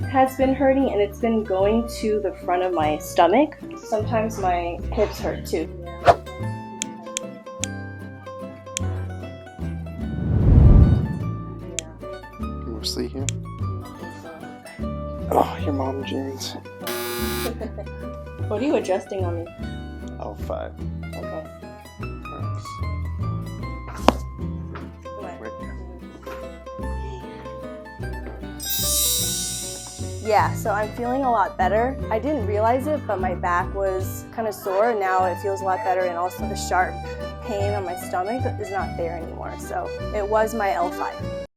has been hurting, and it's been going to the front of my stomach. Sometimes my hips hurt too. Mostly here. Oh, your mom jeans. What are you adjusting on me? Oh, 5. Okay. Thanks. Yeah, so I'm feeling a lot better. I didn't realize it, but my back was kind of sore. Now it feels a lot better, and also the sharp pain on my stomach is not there anymore. So it was my L5.